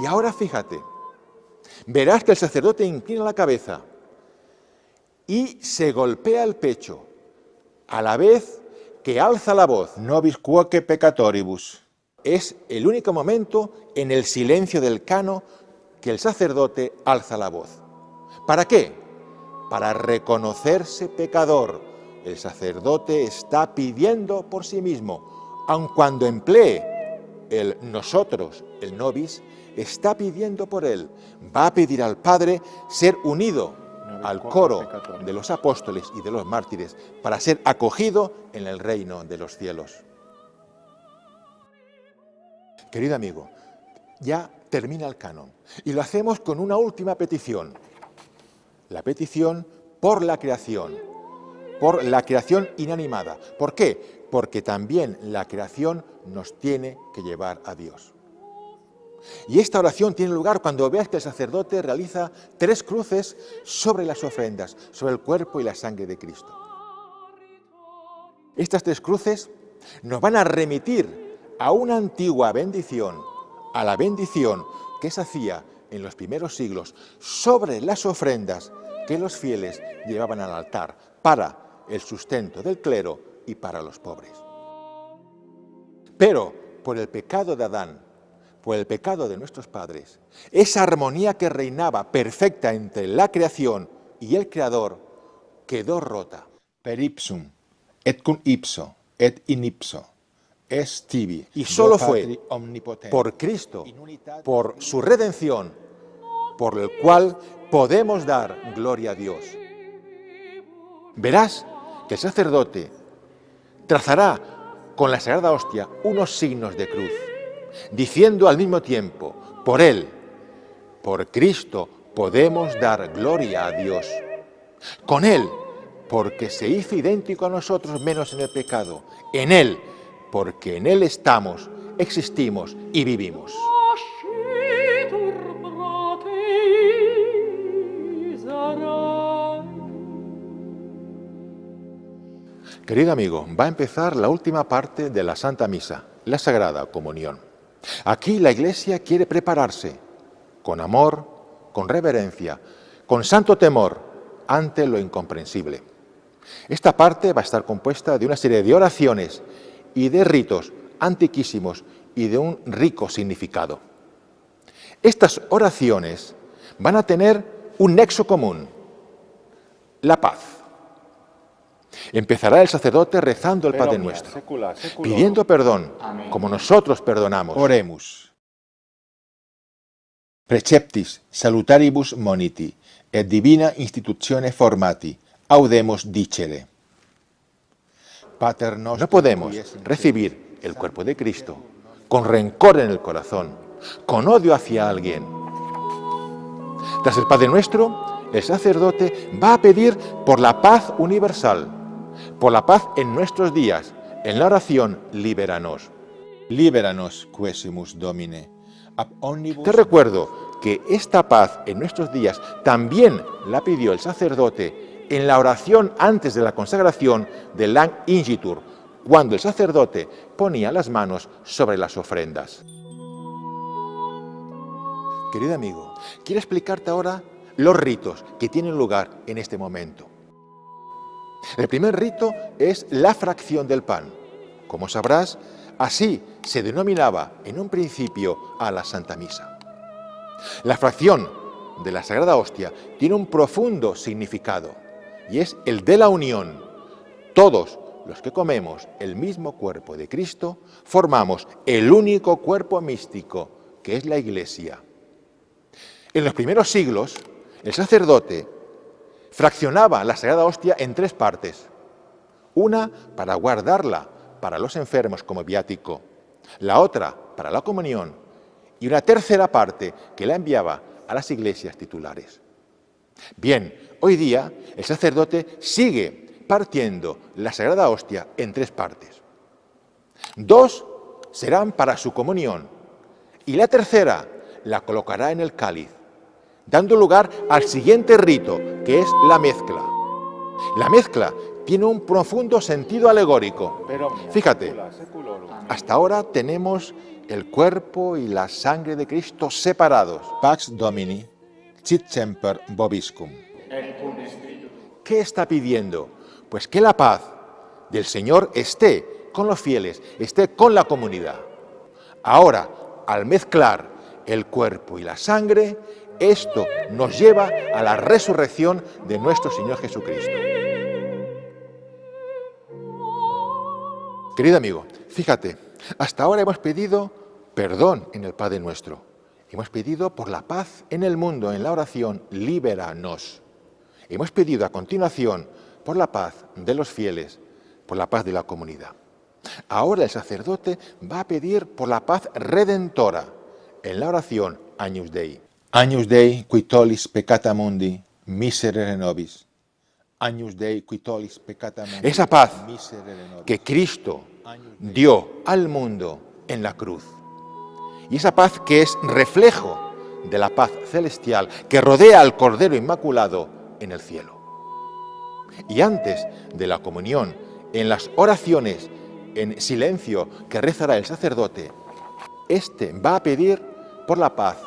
Y ahora fíjate, verás que el sacerdote inclina la cabeza y se golpea el pecho, a la vez que alza la voz. Nobis quoque peccatoribus. Es el único momento en el silencio del cano que el sacerdote alza la voz. ¿Para qué? Para reconocerse pecador. El sacerdote está pidiendo por sí mismo, aun cuando emplee el nosotros, el nobis, está pidiendo por él. Va a pedir al Padre ser unido al coro de los apóstoles y de los mártires para ser acogido en el reino de los cielos. Querido amigo, ya termina el canon y lo hacemos con una última petición. La petición por la creación inanimada. ¿Por qué? Porque también la creación nos tiene que llevar a Dios. Y esta oración tiene lugar cuando veas que el sacerdote realiza 3 cruces sobre las ofrendas, sobre el cuerpo y la sangre de Cristo. Estas 3 cruces nos van a remitir a una antigua bendición, a la bendición que se hacía en los primeros siglos sobre las ofrendas que los fieles llevaban al altar para el sustento del clero y para los pobres. Pero por el pecado de Adán, por el pecado de nuestros padres, esa armonía que reinaba perfecta entre la creación y el Creador quedó rota. Per ipsum, et cum ipso, et in ipso, est tibi. Y solo Deo fue Patri omnipotente, por Cristo, por su redención, por el cual podemos dar gloria a Dios. Verás que el sacerdote trazará con la Sagrada Hostia unos signos de cruz, diciendo al mismo tiempo, por Él, por Cristo, podemos dar gloria a Dios. Con Él, porque se hizo idéntico a nosotros menos en el pecado. En Él, porque en Él estamos, existimos y vivimos. Querido amigo, va a empezar la última parte de la Santa Misa, la Sagrada Comunión. Aquí la Iglesia quiere prepararse con amor, con reverencia, con santo temor ante lo incomprensible. Esta parte va a estar compuesta de una serie de oraciones y de ritos antiquísimos y de un rico significado. Estas oraciones van a tener un nexo común, la paz. Empezará el sacerdote rezando el Padre Nuestro, pidiendo perdón, como nosotros perdonamos. Oremus. Preceptis salutaribus moniti, et divina institutione formati, audemus dicere. Pater nostro, no podemos recibir el cuerpo de Cristo con rencor en el corazón, con odio hacia alguien. Tras el Padre Nuestro, el sacerdote va a pedir por la paz universal, por la paz en nuestros días, en la oración Libéranos. Liberanos quesimus Domine, ab omnibus. Te recuerdo que esta paz en nuestros días también la pidió el sacerdote en la oración antes de la consagración del Lang Ingitur, cuando el sacerdote ponía las manos sobre las ofrendas. Querido amigo, quiero explicarte ahora los ritos que tienen lugar en este momento. El primer rito es la fracción del pan. Como sabrás, así se denominaba en un principio a la Santa Misa. La fracción de la Sagrada Hostia tiene un profundo significado y es el de la unión. Todos los que comemos el mismo cuerpo de Cristo formamos el único cuerpo místico que es la Iglesia. En los primeros siglos, el sacerdote fraccionaba la Sagrada Hostia en 3 partes. Una para guardarla para los enfermos como viático, la otra para la comunión y una tercera parte que la enviaba a las iglesias titulares. Bien, hoy día el sacerdote sigue partiendo la Sagrada Hostia en 3 partes. 2 serán para su comunión y la tercera la colocará en el cáliz, dando lugar al siguiente rito, que es la mezcla. La mezcla tiene un profundo sentido alegórico. Fíjate, hasta ahora tenemos el cuerpo y la sangre de Cristo separados. Pax Domini, sit semper vobiscum. ¿Qué está pidiendo? Pues que la paz del Señor esté con los fieles, esté con la comunidad. Ahora, al mezclar el cuerpo y la sangre, esto nos lleva a la resurrección de nuestro Señor Jesucristo. Querido amigo, fíjate, hasta ahora hemos pedido perdón en el Padre Nuestro. Hemos pedido por la paz en el mundo, en la oración, líbranos. Hemos pedido a continuación por la paz de los fieles, por la paz de la comunidad. Ahora el sacerdote va a pedir por la paz redentora en la oración Agnus Dei. Agnus Dei qui tollis peccata mundi, miserere nobis. Agnus Dei qui tollis peccata mundi. Esa paz que Cristo dio al mundo en la cruz. Y esa paz que es reflejo de la paz celestial que rodea al Cordero Inmaculado en el cielo. Y antes de la comunión, en las oraciones en silencio que rezará el sacerdote, este va a pedir por la paz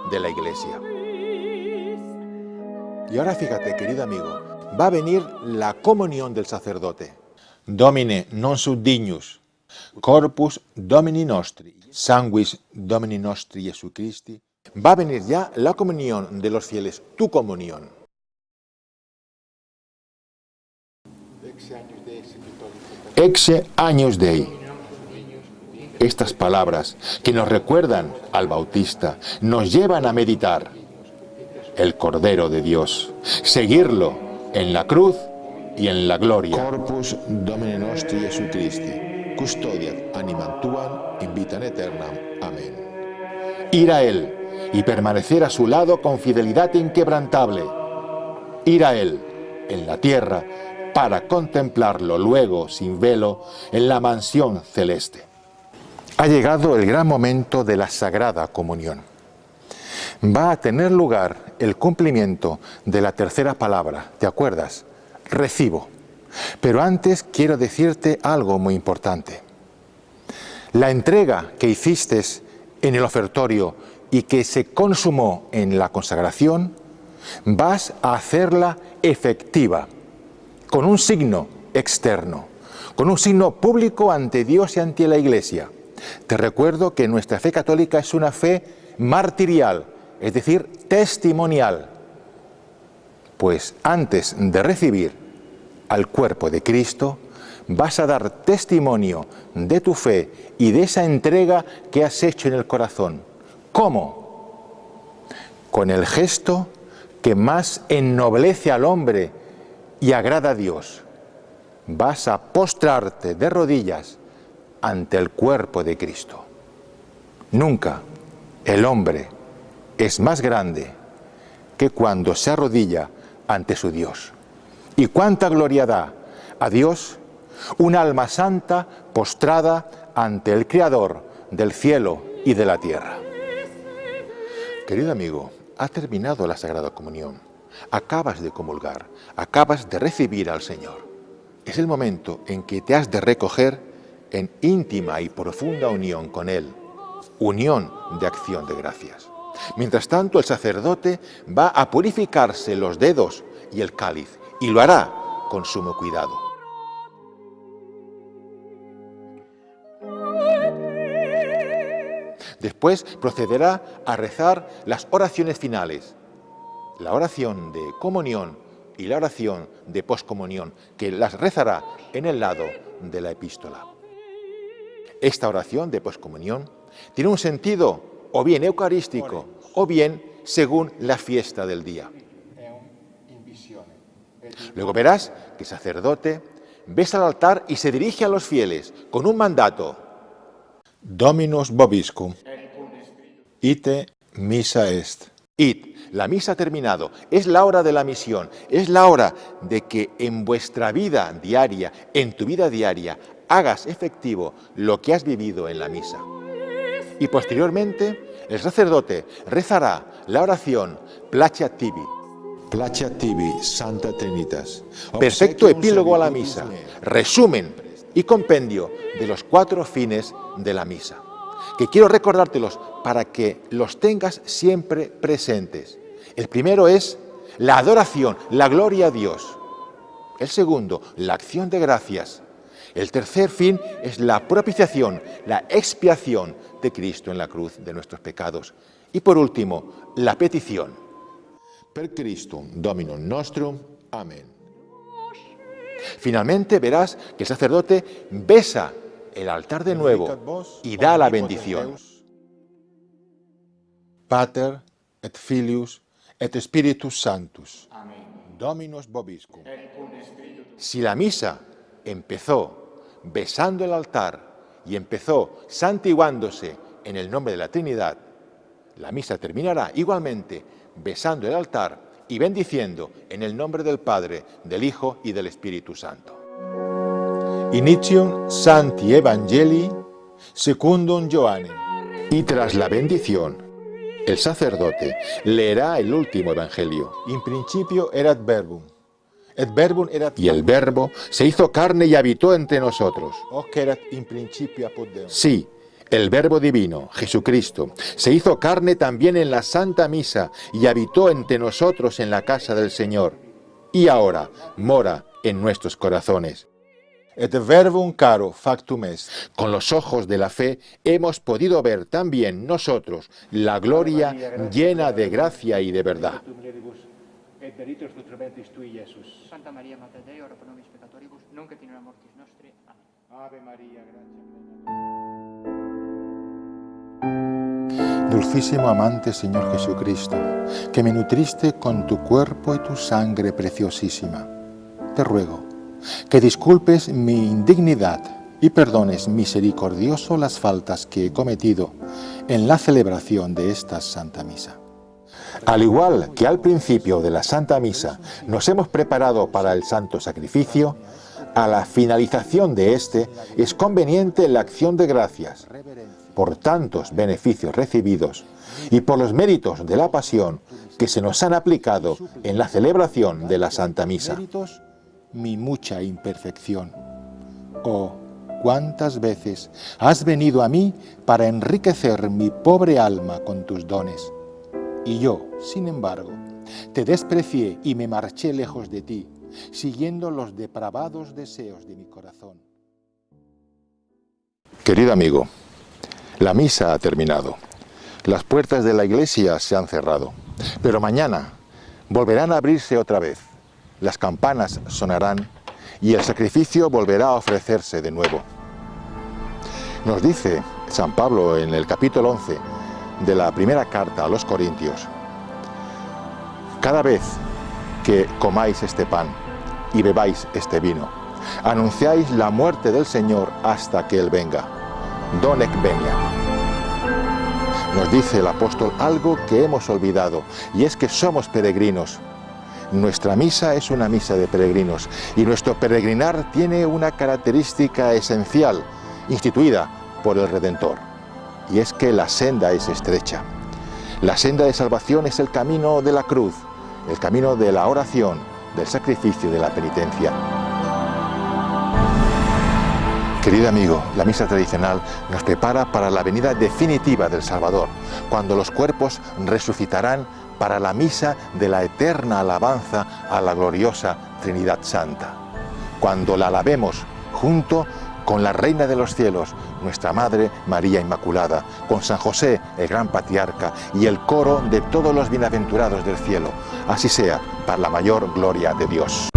de la Iglesia. Y ahora fíjate, querido amigo, va a venir la comunión del sacerdote. Domine non sum dignus, corpus Domini nostri, sanguis Domini nostri Jesu Christi. Va a venir ya la comunión de los fieles, tu comunión. Exe Agnus Dei. Estas palabras que nos recuerdan al Bautista nos llevan a meditar el Cordero de Dios, seguirlo en la cruz y en la gloria. Corpus Domini nostri Jesu Christi, custodiat animam tuam in vitam aeternam. Amén. Ir a Él y permanecer a su lado con fidelidad inquebrantable. Ir a Él en la tierra para contemplarlo luego sin velo en la mansión celeste. Ha llegado el gran momento de la Sagrada Comunión. Va a tener lugar el cumplimiento de la tercera palabra, ¿te acuerdas? Recibo. Pero antes quiero decirte algo muy importante. La entrega que hiciste en el ofertorio y que se consumó en la consagración, vas a hacerla efectiva, con un signo externo, con un signo público ante Dios y ante la Iglesia. Te recuerdo que nuestra fe católica es una fe martirial, es decir, testimonial. Pues antes de recibir al cuerpo de Cristo, vas a dar testimonio de tu fe y de esa entrega que has hecho en el corazón. ¿Cómo? Con el gesto que más ennoblece al hombre y agrada a Dios. Vas a postrarte de rodillas ante el cuerpo de Cristo. Nunca el hombre es más grande que cuando se arrodilla ante su Dios. ¿Y cuánta gloria da a Dios un alma santa postrada ante el Creador del cielo y de la tierra? Querido amigo, ha terminado la Sagrada Comunión. Acabas de comulgar, acabas de recibir al Señor. Es el momento en que te has de recoger en íntima y profunda unión con Él, unión de acción de gracias. Mientras tanto, el sacerdote va a purificarse los dedos y el cáliz, y lo hará con sumo cuidado. Después procederá a rezar las oraciones finales, la oración de comunión y la oración de poscomunión, que las rezará en el lado de la epístola. Esta oración de poscomunión tiene un sentido o bien eucarístico o bien según la fiesta del día. Luego verás que el sacerdote besa al altar y se dirige a los fieles con un mandato. Dominus vobiscum, ite missa est. Id, la misa ha terminado, es la hora de la misión, es la hora de que en vuestra vida diaria, en tu vida diaria, hagas efectivo lo que has vivido en la misa. Y posteriormente, el sacerdote rezará la oración Placet tibi. Placet tibi, Santa Trinitas. Perfecto epílogo a la misa, resumen y compendio de los 4 fines de la misa, que quiero recordártelos para que los tengas siempre presentes. El primero es la adoración, la gloria a Dios. El segundo, la acción de gracias. El tercer fin es la propiciación, la expiación de Cristo en la cruz de nuestros pecados. Y por último, la petición. Per Christum, Dominum nostrum. Amén. Finalmente verás que el sacerdote besa el altar de nuevo y da la bendición. Pater et Filius et Spiritus Sanctus. Dominus vobiscum. Si la misa empezó besando el altar y empezó santiguándose en el nombre de la Trinidad, la misa terminará igualmente besando el altar y bendiciendo en el nombre del Padre, del Hijo y del Espíritu Santo. Initium Sancti Evangelii secundum Johannem. Y tras la bendición, el sacerdote leerá el último evangelio. In principio erat verbum. Et verbum erat... Y el verbo se hizo carne y habitó entre nosotros. Hoc erat in principio apud Deum. Sí, el Verbo Divino, Jesucristo, se hizo carne también en la Santa Misa y habitó entre nosotros en la casa del Señor. Y ahora mora en nuestros corazones. Et verbum caro factum est. Con los ojos de la fe hemos podido ver también nosotros la gloria llena de gracia y de verdad. Santa Maria, Mater Dei, ora pro nobis peccatoribus, nunc et in hora mortis nostri. Amén. Ave María, gracia plena. Dulcísimo amante Señor Jesucristo, que me nutriste con tu cuerpo y tu sangre preciosísima, te ruego que disculpes mi indignidad y perdones misericordioso las faltas que he cometido en la celebración de esta Santa Misa. Al igual que al principio de la Santa Misa nos hemos preparado para el Santo Sacrificio, a la finalización de este es conveniente la acción de gracias por tantos beneficios recibidos y por los méritos de la pasión que se nos han aplicado en la celebración de la Santa Misa. Mi mucha imperfección. Oh, cuántas veces has venido a mí para enriquecer mi pobre alma con tus dones. Y yo, sin embargo, te desprecié y me marché lejos de ti, siguiendo los depravados deseos de mi corazón. Querido amigo, la misa ha terminado. Las puertas de la iglesia se han cerrado, pero mañana volverán a abrirse otra vez. Las campanas sonarán y el sacrificio volverá a ofrecerse de nuevo. Nos dice San Pablo en el capítulo 11 de la primera carta a los Corintios: cada vez que comáis este pan y bebáis este vino, anunciáis la muerte del Señor hasta que Él venga. Donec veniat. Nos dice el apóstol algo que hemos olvidado, y es que somos peregrinos. Nuestra misa es una misa de peregrinos, y nuestro peregrinar tiene una característica esencial, instituida por el Redentor, y es que la senda es estrecha. La senda de salvación es el camino de la cruz, el camino de la oración, del sacrificio, de la penitencia. Querido amigo, la misa tradicional nos prepara para la venida definitiva del Salvador, cuando los cuerpos resucitarán para la misa de la eterna alabanza a la gloriosa Trinidad Santa, cuando la alabemos junto con la Reina de los Cielos, nuestra Madre María Inmaculada, con San José, el gran patriarca, y el coro de todos los bienaventurados del cielo. Así sea, para la mayor gloria de Dios.